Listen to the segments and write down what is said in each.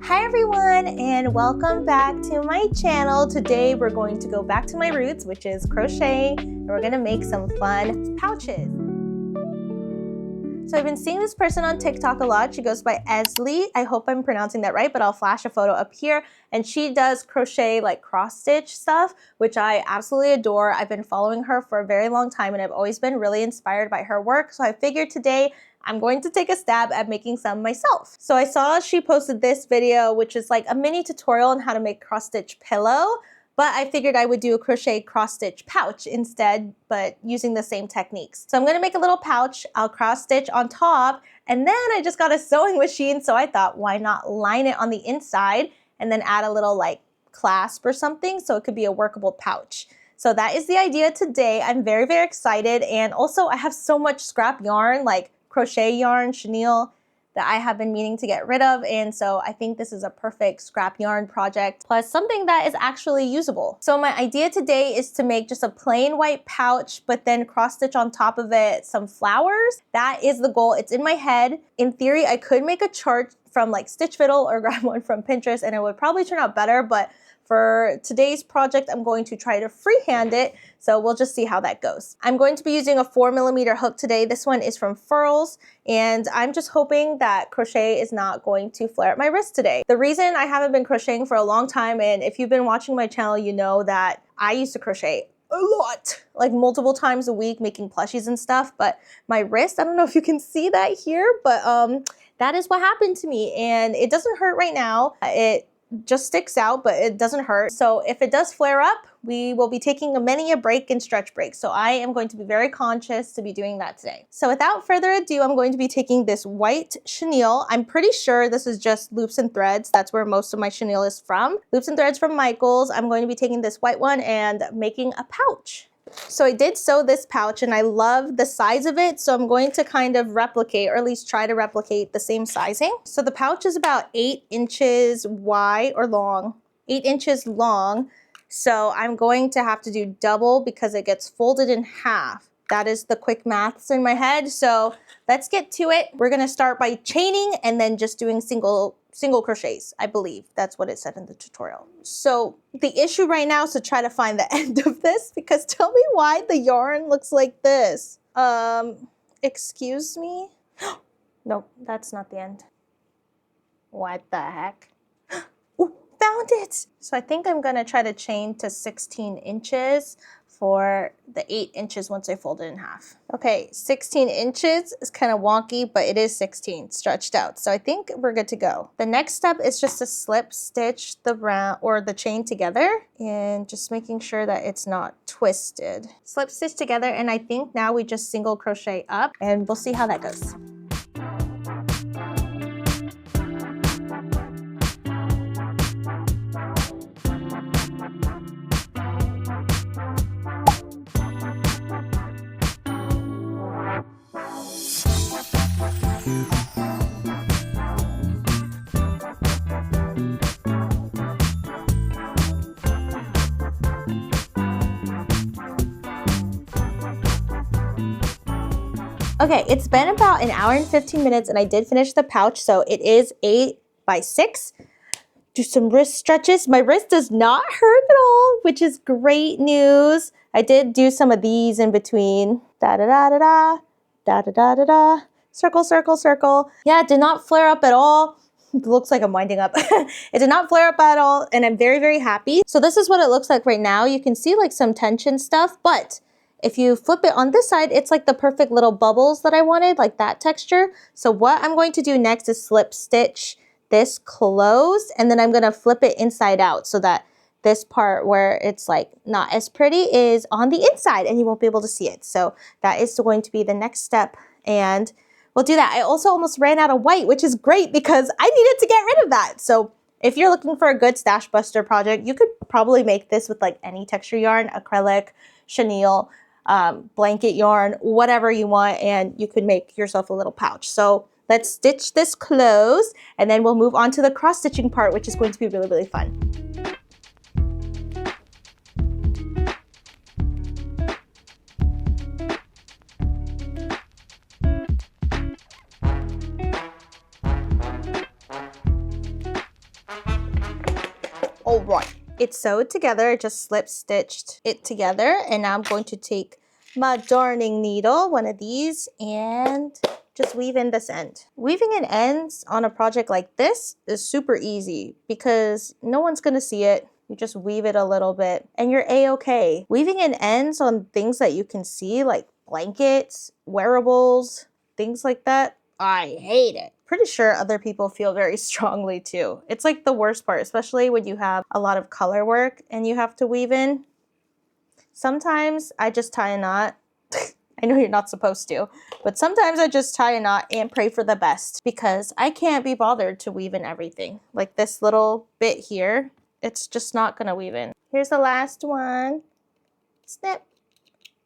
Hi everyone, and welcome back to my channel. Today we're going to go back to my roots, which is crochet, and we're gonna make some fun pouches. So I've been seeing this person on TikTok a lot. She goes by Esley. I hope I'm pronouncing that right, but I'll flash a photo up here. And she does crochet like cross stitch stuff, which I absolutely adore. I've been following her for a very long time and I've always been really inspired by her work. So I figured today I'm going to take a stab at making some myself. So I saw she posted this video, which is like a mini tutorial on how to make cross stitch pillow. But I figured I would do a crochet cross stitch pouch instead, but using the same techniques. So I'm gonna make a little pouch, I'll cross stitch on top, and then I just got a sewing machine, so I thought why not line it on the inside and then add a little like clasp or something so it could be a workable pouch. So that is the idea today. I'm very, very excited, and also I have so much scrap yarn, like crochet yarn, chenille, that I have been meaning to get rid of, and so I think this is a perfect scrap yarn project, plus something that is actually usable. So my idea today is to make just a plain white pouch, but then cross stitch on top of it some flowers. That is the goal. It's in my head. In theory, I could make a chart from like Stitch Fiddle or grab one from Pinterest and it would probably turn out better, but for today's project, I'm going to try to freehand it, so we'll just see how that goes. I'm going to be using a 4mm hook today. This one is from Furls, and I'm just hoping that crochet is not going to flare at my wrist today. The reason I haven't been crocheting for a long time, and if you've been watching my channel, you know that I used to crochet a lot, like multiple times a week, making plushies and stuff, but my wrist, I don't know if you can see that here, but that is what happened to me, and it doesn't hurt right now. It just sticks out, but it doesn't hurt. So if it does flare up, we will be taking a break and stretch break. So I am going to be very conscious to be doing that today. So without further ado, I'm going to be taking this white chenille. I'm pretty sure this is just Loops and Threads. That's where most of my chenille is from. Loops and Threads from Michaels. I'm going to be taking this white one and making a pouch. So I did sew this pouch and I love the size of it, so I'm going to kind of replicate, or at least try to replicate, the same sizing. So the pouch is about 8 inches wide or long, 8 inches long. So I'm going to have to do double because it gets folded in half. That is the quick maths in my head. So let's get to it. We're gonna start by chaining and then just doing single crochets. I believe that's what it said in the tutorial. So the issue right now is to try to find the end of this, because tell me why the yarn looks like this. Excuse me? Nope, that's not the end. What the heck? Ooh, found it! So I think I'm gonna try to chain to 16 inches for the 8 inches once I fold it in half. Okay, 16 inches is kind of wonky, but it is 16 stretched out. So I think we're good to go. The next step is just to slip stitch the round or the chain together and just making sure that it's not twisted. Slip stitch together, and I think now we just single crochet up and we'll see how that goes. Okay, it's been about an hour and 15 minutes and I did finish the pouch, so it is 8 by 6. Do some wrist stretches. My wrist does not hurt at all, which is great news. I did do some of these in between. Da-da-da-da-da, da-da-da-da-da, circle, circle, circle. Yeah, it did not flare up at all. It looks like I'm winding up. It did not flare up at all, and I'm very, very happy. So this is what it looks like right now. You can see like some tension stuff, but if you flip it on this side, it's like the perfect little bubbles that I wanted, like that texture. So what I'm going to do next is slip stitch this closed, and then I'm gonna flip it inside out so that this part where it's like not as pretty is on the inside and you won't be able to see it. So that is going to be the next step, and we'll do that. I also almost ran out of white, which is great because I needed to get rid of that. So if you're looking for a good stash buster project, you could probably make this with like any texture yarn, acrylic, chenille, blanket yarn, whatever you want, and you could make yourself a little pouch. So let's stitch this closed and then we'll move on to the cross stitching part, which is going to be really, really fun. All right, it's sewed together. I just slip stitched it together, and now I'm going to take my darning needle, one of these, and just weave in this end. Weaving in ends on a project like this is super easy because no one's gonna see it. You just weave it a little bit and you're a-okay. Weaving in ends on things that you can see, like blankets, wearables, things like that, I hate it. Pretty sure other people feel very strongly too. It's like the worst part, especially when you have a lot of color work and you have to weave in. Sometimes I just tie a knot. I know you're not supposed to, but sometimes I just tie a knot and pray for the best because I can't be bothered to weave in everything. Like this little bit here, it's just not gonna weave in. Here's the last one. Snip.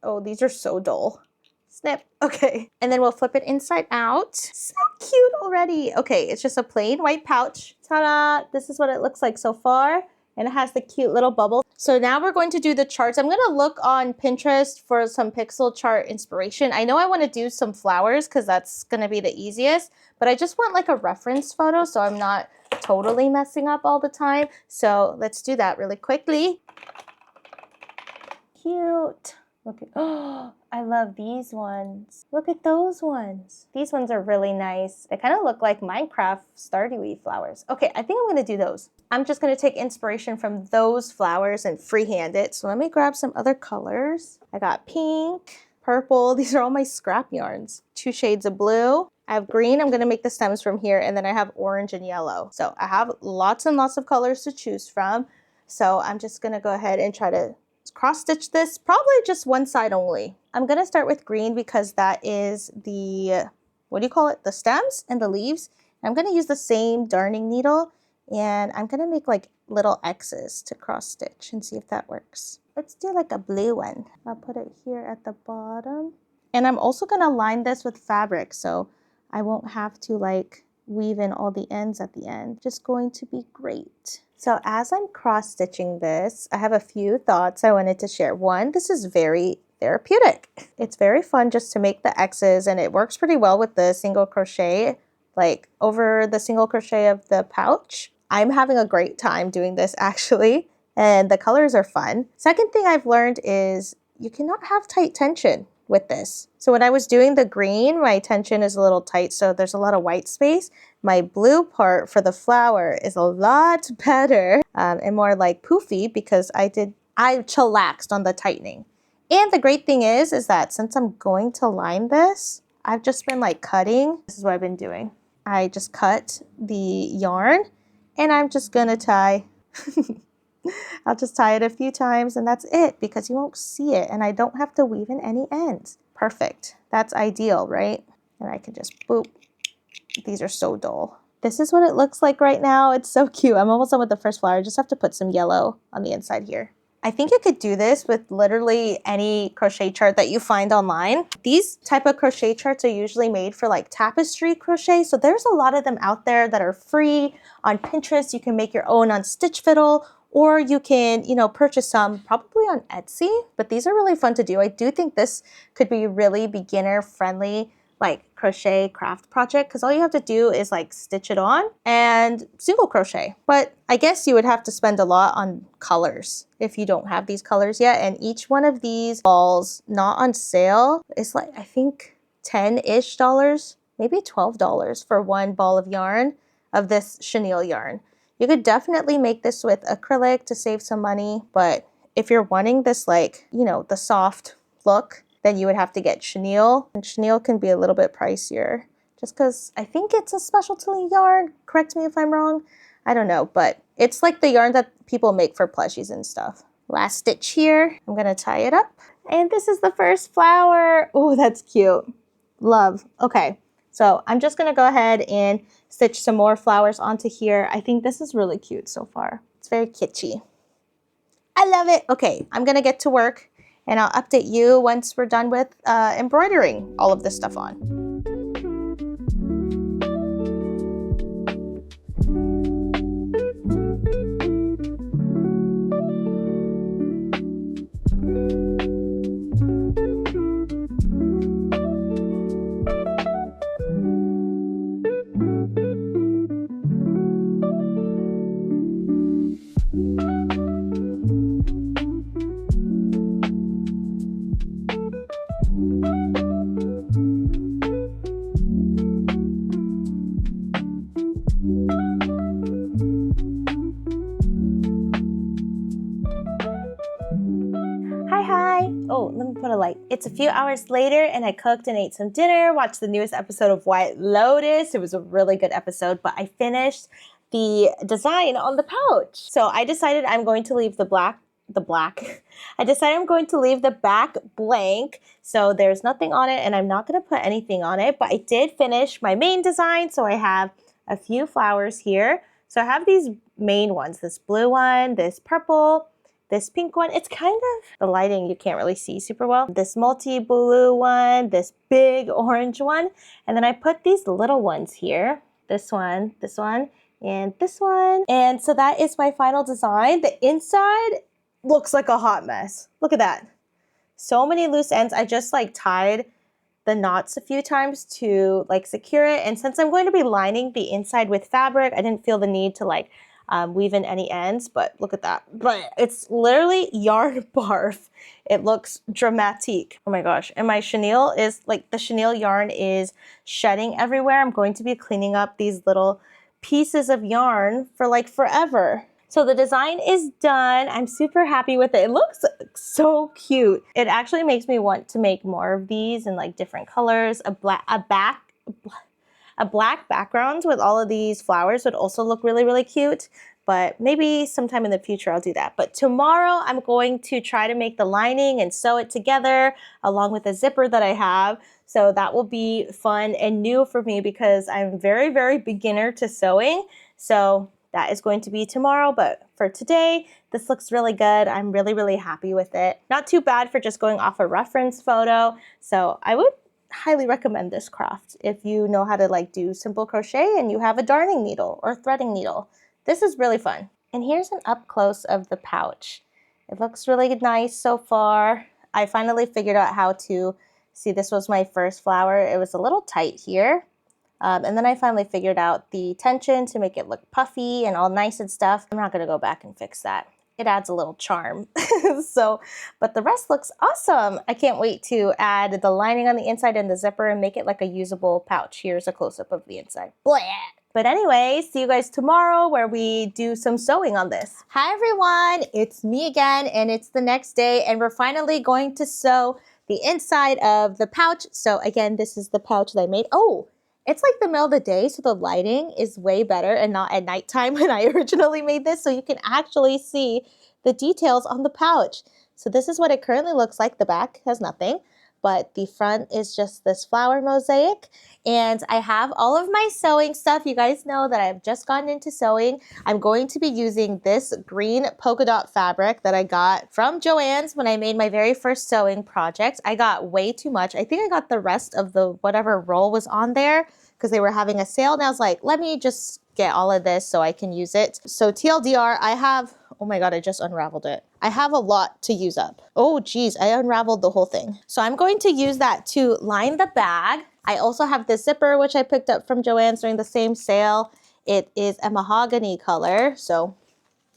Oh, these are so dull. Snip. Okay. And then we'll flip it inside out. So cute already. Okay, it's just a plain white pouch. Ta-da! This is what it looks like so far. And it has the cute little bubble. So now we're going to do the charts. I'm gonna look on Pinterest for some pixel chart inspiration. I know I wanna do some flowers because that's gonna be the easiest, but I just want like a reference photo so I'm not totally messing up all the time. So let's do that really quickly. Cute. Look at, oh, I love these ones. Look at those ones. These ones are really nice. They kind of look like Minecraft Stardew Weave flowers. Okay, I think I'm gonna do those. I'm just gonna take inspiration from those flowers and freehand it. So let me grab some other colors. I got pink, purple. These are all my scrap yarns. 2 shades of blue. I have green. I'm gonna make the stems from here, and then I have orange and yellow. So I have lots and lots of colors to choose from. So I'm just gonna go ahead and try to cross stitch this, probably just one side only. I'm gonna start with green because that is the, what do you call it? The stems and the leaves. I'm gonna use the same darning needle and I'm gonna make like little X's to cross stitch and see if that works. Let's do like a blue one. I'll put it here at the bottom. And I'm also gonna line this with fabric so I won't have to like weave in all the ends at the end. Just going to be great. So as I'm cross-stitching this, I have a few thoughts I wanted to share. One, this is very therapeutic. It's very fun just to make the X's and it works pretty well with the single crochet, like over the single crochet of the pouch. I'm having a great time doing this actually, and the colors are fun. Second thing I've learned is you cannot have tight tension with this. So when I was doing the green, my tension is a little tight, so there's a lot of white space. My blue part for the flower is a lot better and more like poofy because I chillaxed on the tightening. And the great thing is that since I'm going to line this, I've just been like cutting. This is what I've been doing. I just cut the yarn and I'm just gonna tie. I'll just tie it a few times and that's it because you won't see it and I don't have to weave in any ends. Perfect. That's ideal, right? And I can just boop. These are so dull. This is what it looks like right now. It's so cute. I'm almost done with the first flower. I just have to put some yellow on the inside here. I think you could do this with literally any crochet chart that you find online. These type of crochet charts are usually made for like tapestry crochet. So there's a lot of them out there that are free on Pinterest. You can make your own on Stitch Fiddle, or you can, you know, purchase some probably on Etsy, but these are really fun to do. I do think this could be really beginner friendly, like crochet craft project, because all you have to do is like stitch it on and single crochet. But I guess you would have to spend a lot on colors if you don't have these colors yet. And each one of these balls, not on sale, is like, I think $10-ish, maybe $12 for one ball of yarn of this chenille yarn. You could definitely make this with acrylic to save some money, but if you're wanting this like, you know, the soft look, then you would have to get chenille. And chenille can be a little bit pricier just because I think it's a specialty yarn. Correct me if I'm wrong. I don't know, but it's like the yarn that people make for plushies and stuff. Last stitch here. I'm gonna tie it up. And this is the first flower. Oh, that's cute. Love. Okay. So I'm just gonna go ahead and stitch some more flowers onto here. I think this is really cute so far. It's very kitschy. I love it. Okay, I'm gonna get to work and I'll update you once we're done with embroidering all of this stuff on. let me put a light. It's a few hours later and I cooked and ate some dinner, watched the newest episode of White Lotus. It was a really good episode, but I finished the design on the pouch. So I decided I'm going to leave I decided I'm going to leave the back blank. So there's nothing on it and I'm not going to put anything on it, but I did finish my main design. So I have a few flowers here. So I have these main ones, this blue one, this purple, this pink one. It's kind of, the lighting you can't really see super well. This multi-blue one, this big orange one. And then I put these little ones here. This one, and this one. And so that is my final design. The inside looks like a hot mess. Look at that. So many loose ends. I just like tied the knots a few times to like secure it. And since I'm going to be lining the inside with fabric, I didn't feel the need to like weave in any ends, but look at that. But it's literally yarn barf. It looks dramatic. Oh my gosh. And my chenille is like, the chenille yarn is shedding everywhere. I'm going to be cleaning up these little pieces of yarn for like forever. So the design is done. I'm super happy with it. It looks so cute. It actually makes me want to make more of these in like different colors. A black background with all of these flowers would also look really, really cute. But maybe sometime in the future I'll do that. But tomorrow I'm going to try to make the lining and sew it together along with a zipper that I have. So that will be fun and new for me because I'm very, very beginner to sewing. So that is going to be tomorrow, but for today, this looks really good. I'm really, really happy with it. Not too bad for just going off a reference photo. So I would highly recommend this craft if you know how to like do simple crochet and you have a darning needle or threading needle. This is really fun. And here's an up close of the pouch. It looks really nice so far. I finally figured out how to see, this was my first flower. It was a little tight here. And then I finally figured out the tension to make it look puffy and all nice and stuff. I'm not gonna go back and fix that. It adds a little charm. But the rest looks awesome. I can't wait to add the lining on the inside and the zipper and make it like a usable pouch. Here's a close-up of the inside. Blah. But anyway, see you guys tomorrow where we do some sewing on this. Hi everyone, it's me again and it's the next day and we're finally going to sew the inside of the pouch. So again, this is the pouch that I made. Oh, it's like the middle of the day, so the lighting is way better and not at nighttime when I originally made this, so you can actually see the details on the pouch. So this is what it currently looks like. The back has nothing, but the front is just this flower mosaic. And I have all of my sewing stuff. You guys know that I've just gotten into sewing. I'm going to be using this green polka dot fabric that I got from Joann's when I made my very first sewing project. I got way too much. I think I got the rest of the whatever roll was on there because they were having a sale. And I was like, let me just get all of this so I can use it. So TLDR, I have, oh my God, I just unraveled it. I have a lot to use up. Oh geez, I unraveled the whole thing. So I'm going to use that to line the bag. I also have this zipper, which I picked up from Joann's during the same sale. It is a mahogany color, so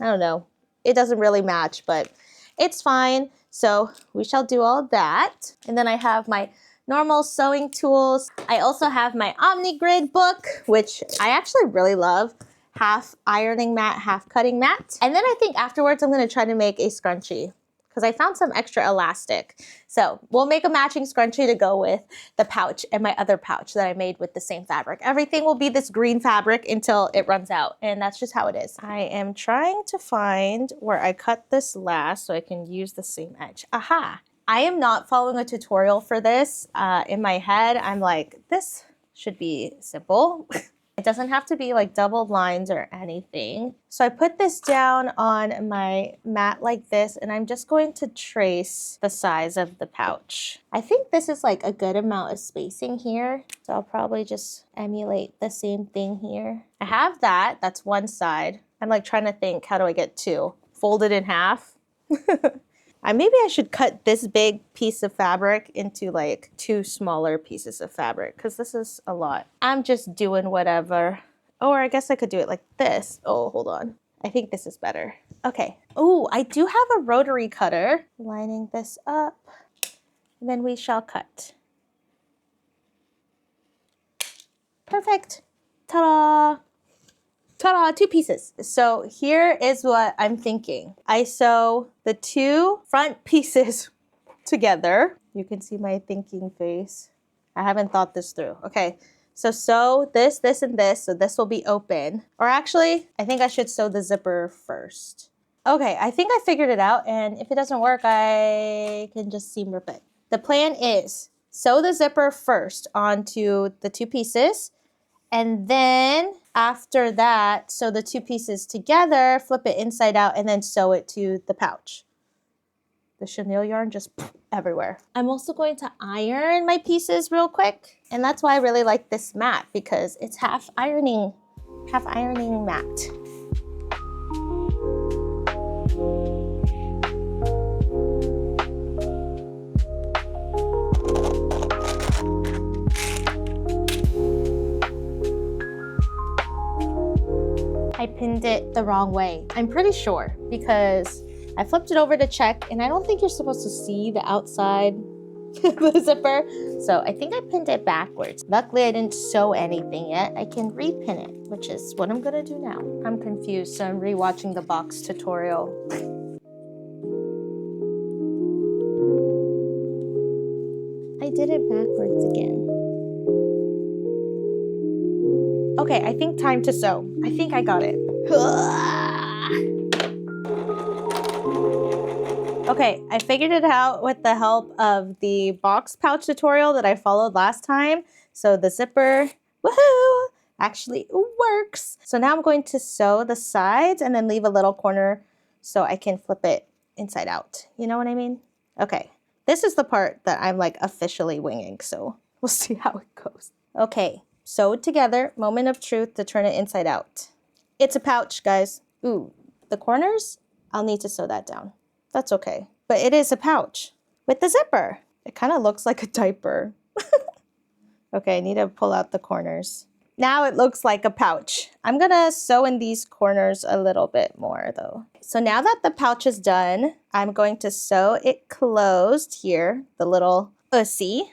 I don't know. It doesn't really match, but it's fine. So we shall do all that. And then I have my normal sewing tools. I also have my OmniGrid book, which I actually really love. Half ironing mat, half cutting mat. And then I think afterwards I'm gonna try to make a scrunchie because I found some extra elastic. So we'll make a matching scrunchie to go with the pouch and my other pouch that I made with the same fabric. Everything will be this green fabric until it runs out, and that's just how it is. I am trying to find where I cut this last so I can use the same edge. Aha! I am not following a tutorial for this. In my head, I'm like, this should be simple. It doesn't have to be like double lines or anything. So I put this down on my mat like this, and I'm just going to trace the size of the pouch. I think this is like a good amount of spacing here. So I'll probably just emulate the same thing here. I have that, that's one side. I'm like trying to think, how do I get two? Fold it in half. Maybe I should cut this big piece of fabric into like two smaller pieces of fabric because this is a lot. I'm just doing whatever. Or I guess I could do it like this. Oh, hold on. I think this is better. Okay. Oh, I do have a rotary cutter. Lining this up. And then we shall cut. Perfect. Ta-da! Ta-da, two pieces. So here is what I'm thinking. I sew the two front pieces. together. You can see my thinking face. I haven't thought this through. Okay, so sew this, this, and this, so this will be open. Or actually, I think I should sew the zipper first. Okay, I think I figured it out, and if it doesn't work, I can just seam rip it. The plan is sew the zipper first onto the 2 pieces, and then after that, sew the 2 pieces together, flip it inside out, and then sew it to the pouch. The chenille yarn just everywhere. I'm also going to iron my pieces real quick, and that's why I really like this mat, because it's half ironing mat. I pinned it the wrong way. I'm pretty sure, because I flipped it over to check, and I don't think you're supposed to see the outside of the zipper. So I think I pinned it backwards. Luckily, I didn't sew anything yet. I can repin it, which is what I'm gonna do now. I'm confused, so I'm rewatching the box tutorial. I did it backwards again. Okay, I think time to sew. I think I got it. Okay, I figured it out with the help of the box pouch tutorial that I followed last time. So the zipper, woohoo, actually works. So now I'm going to sew the sides and then leave a little corner so I can flip it inside out. You know what I mean? Okay, this is the part that I'm like officially winging, so we'll see how it goes. Okay, sewed together, moment of truth to turn it inside out. It's a pouch, guys. Ooh, the corners, I'll need to sew that down. That's okay, but it is a pouch with the zipper. It kind of looks like a diaper. Okay, I need to pull out the corners. Now it looks like a pouch. I'm gonna sew in these corners a little bit more though. So now that the pouch is done, I'm going to sew it closed here, the little ussy.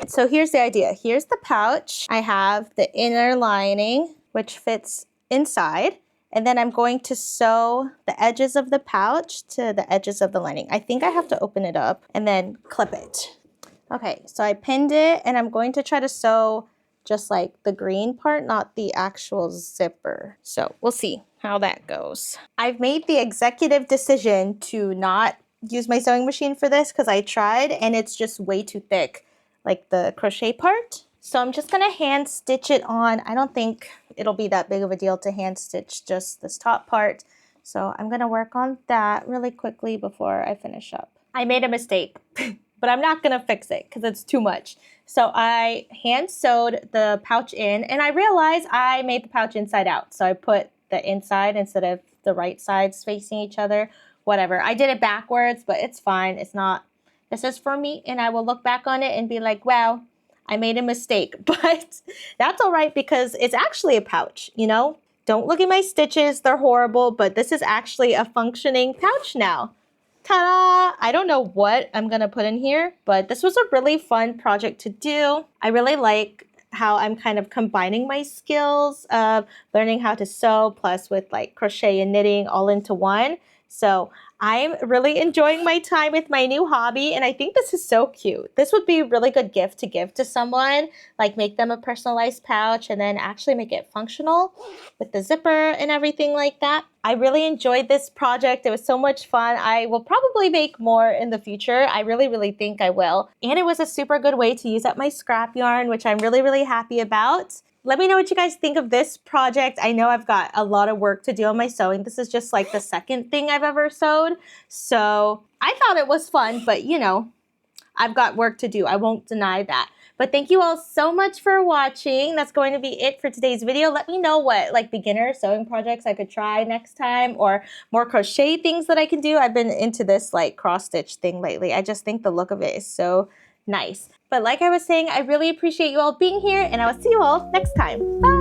So here's the idea. Here's the pouch. I have the inner lining, which fits inside. And then I'm going to sew the edges of the pouch to the edges of the lining. I think I have to open it up and then clip it. Okay, so I pinned it, and I'm going to try to sew just like the green part, not the actual zipper. So we'll see how that goes. I've made the executive decision to not use my sewing machine for this because I tried and it's just way too thick, like the crochet part. So I'm just gonna hand stitch it on. I don't think it'll be that big of a deal to hand stitch just this top part. So I'm gonna work on that really quickly before I finish up. I made a mistake, but I'm not gonna fix it because it's too much. So I hand sewed the pouch in, and I realized I made the pouch inside out. So I put the inside instead of the right sides facing each other. Whatever, I did it backwards, but it's fine. It's not, this is for me, and I will look back on it and be like, wow, I made a mistake, but that's all right because it's actually a pouch, you know? Don't look at my stitches, they're horrible, but this is actually a functioning pouch now. Ta-da! I don't know what I'm gonna put in here, but this was a really fun project to do. I really like how I'm kind of combining my skills of learning how to sew plus with like crochet and knitting all into one. So I'm really enjoying my time with my new hobby, and I think this is so cute. This would be a really good gift to give to someone, like make them a personalized pouch and then actually make it functional with the zipper and everything like that. I really enjoyed this project. It was so much fun. I will probably make more in the future. I really think I will. And it was a super good way to use up my scrap yarn, which I'm really happy about. Let me know what you guys think of this project. I know I've got a lot of work to do on my sewing. This is just like the second thing I've ever sewed. So I thought it was fun, but you know, I've got work to do. I won't deny that. But thank you all so much for watching. That's going to be it for today's video. Let me know what like beginner sewing projects I could try next time or more crochet things that I can do. I've been into this like cross stitch thing lately. I just think the look of it is so nice. But like I was saying, I really appreciate you all being here, and I will see you all next time. Bye!